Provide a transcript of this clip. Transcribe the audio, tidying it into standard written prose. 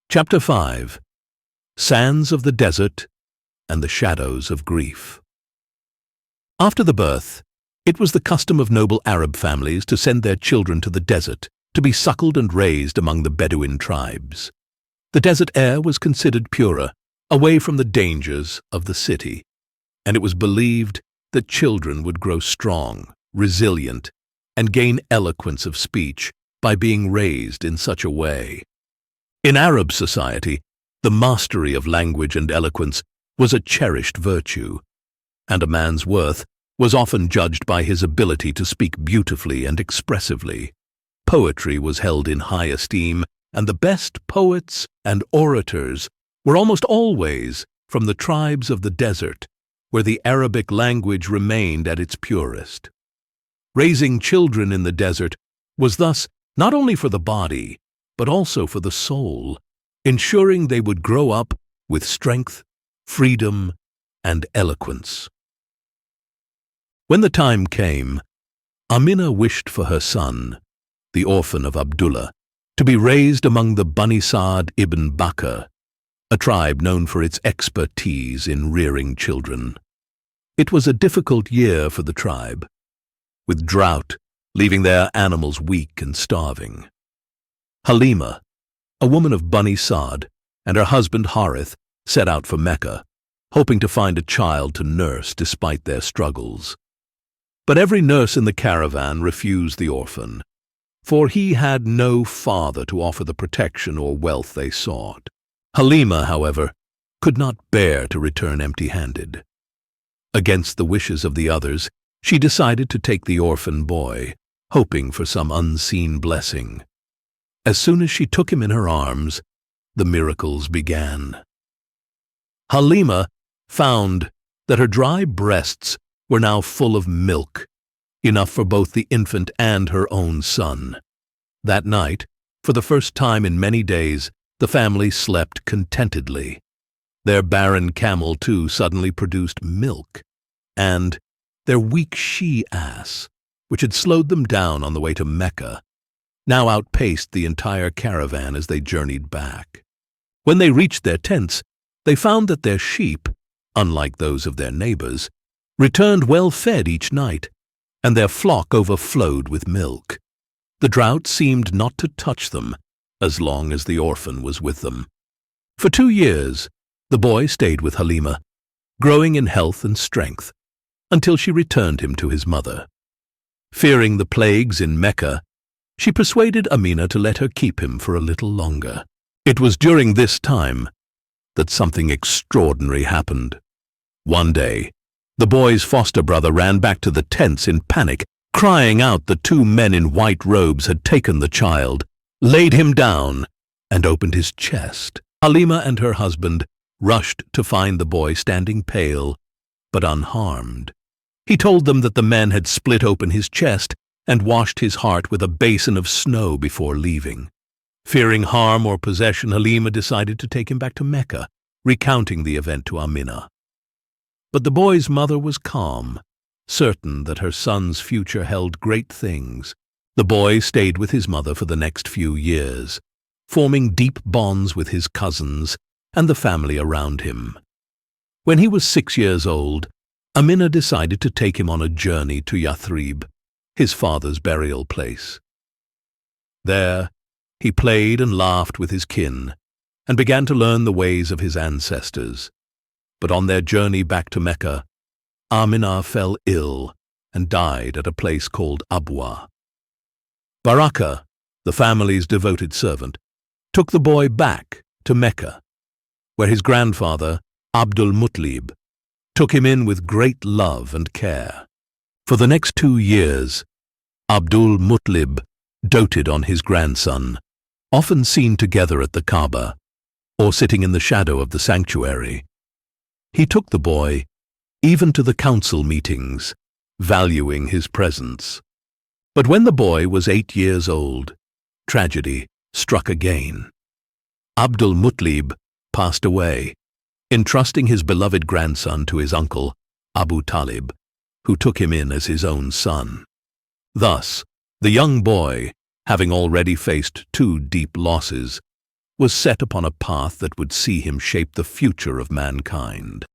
Chapter 5. Sands of the Desert and the Shadows of Grief. After the birth, it was the custom of noble Arab families to send their children to the desert to be suckled and raised among the Bedouin tribes. The desert air was considered purer, away from the dangers of the city, and it was believed that children would grow strong, resilient, and gain eloquence of speech by being raised in such a way. In Arab society, the mastery of language and eloquence was a cherished virtue, and a man's worth was often judged by his ability to speak beautifully and expressively. Poetry was held in high esteem, and the best poets and orators were almost always from the tribes of the desert, where the Arabic language remained at its purest. Raising children in the desert was thus not only for the body, but also for the soul, ensuring they would grow up with strength, freedom, and eloquence. When the time came, Amina wished for her son, the orphan of Abdullah, to be raised among the Bani Sa'd ibn Bakr, a tribe known for its expertise in rearing children. It was a difficult year for the tribe, with drought leaving their animals weak and starving. Halima, a woman of Bani Sa'd, and her husband Harith set out for Mecca, hoping to find a child to nurse despite their struggles. But every nurse in the caravan refused the orphan, for he had no father to offer the protection or wealth they sought. Halima, however, could not bear to return empty-handed. Against the wishes of the others, she decided to take the orphan boy, hoping for some unseen blessing. As soon as she took him in her arms, the miracles began. Halima found that her dry breasts were now full of milk, enough for both the infant and her own son. That night, for the first time in many days, the family slept contentedly. Their barren camel, too, suddenly produced milk, and their weak she-ass, which had slowed them down on the way to Mecca, now outpaced the entire caravan as they journeyed back. When they reached their tents, they found that their sheep, unlike those of their neighbors, returned well-fed each night, and their flock overflowed with milk. The drought seemed not to touch them as long as the orphan was with them. For 2 years, the boy stayed with Halima, growing in health and strength, until she returned him to his mother. Fearing the plagues in Mecca, she persuaded Amina to let her keep him for a little longer. It was during this time that something extraordinary happened. One day, the boy's foster brother ran back to the tents in panic, crying out that 2 men in white robes had taken the child, laid him down, and opened his chest. Halima and her husband rushed to find the boy standing pale but unharmed. He told them that the men had split open his chest and washed his heart with a basin of snow before leaving. Fearing harm or possession, Halima decided to take him back to Mecca, recounting the event to Amina. But the boy's mother was calm, certain that her son's future held great things. The boy stayed with his mother for the next few years, forming deep bonds with his cousins and the family around him. When he was 6 years old, Amina decided to take him on a journey to Yathrib, his father's burial place. There, he played and laughed with his kin and began to learn the ways of his ancestors. But on their journey back to Mecca, Amina fell ill and died at a place called Abwa. Baraka, the family's devoted servant, took the boy back to Mecca, where his grandfather, Abdul Muttalib, took him in with great love and care. For the next 2 years, Abdul Muttalib doted on his grandson, often seen together at the Kaaba or sitting in the shadow of the sanctuary. He took the boy even to the council meetings, valuing his presence. But when the boy was 8 years old, tragedy struck again. Abdul Muttalib passed away, entrusting his beloved grandson to his uncle, Abu Talib, who took him in as his own son. Thus, the young boy, having already faced 2 deep losses, was set upon a path that would see him shape the future of mankind.